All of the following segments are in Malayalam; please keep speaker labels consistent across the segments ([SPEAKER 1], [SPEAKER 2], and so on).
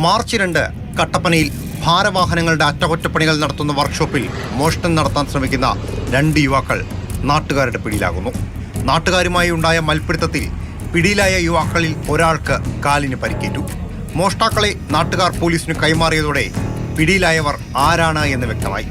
[SPEAKER 1] മാർച്ച് 2 കട്ടപ്പനയിൽ ഭാരവാഹനങ്ങളുടെ അറ്റകുറ്റപ്പണികൾ നടത്തുന്ന വർക്ക്ഷോപ്പിൽ മോഷണം നടത്താൻ ശ്രമിക്കുന്ന 2 യുവാക്കൾ നാട്ടുകാരുടെ പിടിയിലാകുന്നു. നാട്ടുകാരുമായി ഉണ്ടായ മൽപ്പിടുത്തത്തിൽ പിടിയിലായ യുവാക്കളിൽ ഒരാൾക്ക് കാലിന് പരിക്കേറ്റു. മോഷ്ടാക്കളെ നാട്ടുകാർ പോലീസിന് കൈമാറിയതോടെ പിടിയിലായവർ ആരാണ് എന്ന് വ്യക്തമായി.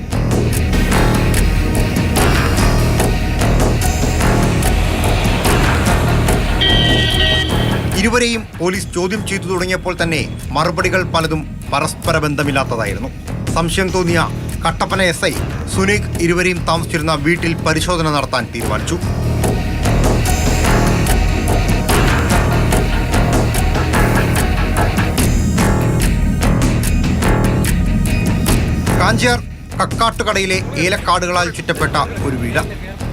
[SPEAKER 1] ഇരുവരെയും പോലീസ് ചോദ്യം ചെയ്തു തുടങ്ങിയപ്പോൾ തന്നെ മറുപടികൾ പലതും പരസ്പര ബന്ധമില്ലാത്തതായിരുന്നു. സംശയം തോന്നിയ കട്ടപ്പന SI സുനീക് ഇരുവരെയും താമസിച്ചിരുന്ന വീട്ടിൽ പരിശോധന നടത്താൻ തീരുമാനിച്ചു. കാഞ്ചിയാർ കക്കാട്ടുകടയിലെ ഏലക്കാടുകളാൽ ചുറ്റപ്പെട്ട ഒരു വീട്.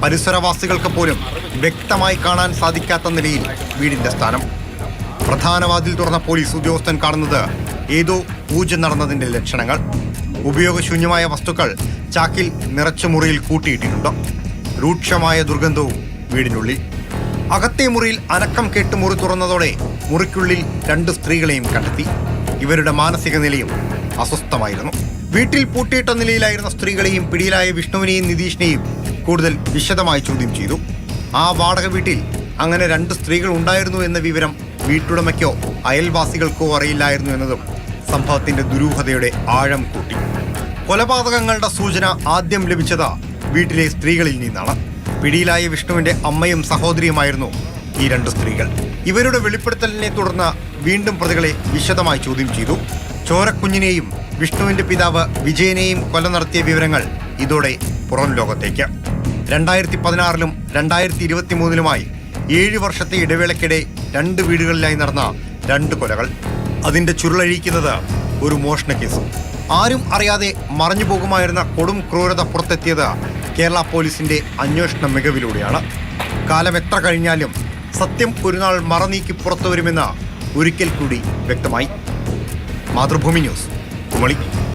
[SPEAKER 1] പരിസരവാസികൾക്ക് പോലും വ്യക്തമായി കാണാൻ സാധിക്കാത്ത നിലയിൽ വീടിന്റെ സ്ഥാനം. പ്രധാന വാതിൽ തുറന്ന പോലീസ് ഉദ്യോഗസ്ഥൻ കാണുന്നത് ഏതോ പൂജ നടന്നതിന്റെ ലക്ഷണങ്ങൾ. ഉപയോഗശൂന്യമായ വസ്തുക്കൾ ചാക്കിൽ നിറച്ച മുറിയിൽ കൂട്ടിയിട്ടിട്ടുണ്ട്. രൂക്ഷമായ ദുർഗന്ധവും വീടിനുള്ളിൽ. അകത്തെ മുറിയിൽ അനക്കം കേട്ട് മുറി തുറന്നതോടെ മുറിക്കുള്ളിൽ 2 സ്ത്രീകളെയും കണ്ടെത്തി. ഇവരുടെ മാനസിക നിലയും അസ്വസ്ഥമായിരുന്നു. വീട്ടിൽ പൂട്ടിയിട്ട നിലയിലായിരുന്ന സ്ത്രീകളെയും പിടിയിലായ വിഷ്ണുവിനെയും നിതീഷിനെയും കൂടുതൽ വിശദമായി ചോദ്യം ചെയ്തു. ആ വാടക വീട്ടിൽ അങ്ങനെ 2 സ്ത്രീകൾ ഉണ്ടായിരുന്നു എന്ന വിവരം വീട്ടുടമയ്ക്കോ അയൽവാസികൾക്കോ അറിയില്ലായിരുന്നു എന്നതും സംഭവത്തിന്റെ ദുരൂഹതയുടെ ആഴം കൂട്ടി. കൊലപാതകങ്ങളുടെ സൂചന ആദ്യം ലഭിച്ചത് വീട്ടിലെ സ്ത്രീകളിൽ നിന്നാണ്. പിടിയിലായ വിഷ്ണുവിന്റെ അമ്മയും സഹോദരിയുമായിരുന്നു ഈ 2 സ്ത്രീകൾ. ഇവരുടെ വെളിപ്പെടുത്തലിനെ തുടർന്ന് വീണ്ടും പ്രതികളെ വിശദമായി ചോദ്യം ചെയ്തു. ചോരക്കുഞ്ഞിനെയും വിഷ്ണുവിന്റെ പിതാവ് വിജയനെയും കൊല നടത്തിയ വിവരങ്ങൾ ഇതോടെ പുറം ലോകത്തേക്ക്. 2016-ലും 2023-ലുമായി 7 വർഷത്തെ ഇടവേളയ്ക്കിടെ 2 വീടുകളിലായി നടന്ന 2 കൊലകൾ. അതിന്റെ ചുരുളഴിക്കുന്നത് ഒരു മോഷണ കേസും. ആരും അറിയാതെ മറഞ്ഞു പോകുമായിരുന്ന കൊടും ക്രൂരത പുറത്തെത്തിയത് കേരള പോലീസിന്റെ അന്വേഷണ മികവിലൂടെയാണ്. കാലം എത്ര കഴിഞ്ഞാലും സത്യം ഒരുനാൾ മറനീക്കി പുറത്തുവരുമെന്ന് ഒരിക്കൽ കൂടി വ്യക്തമായി. മാതൃഭൂമി ന്യൂസ്, കുമളി.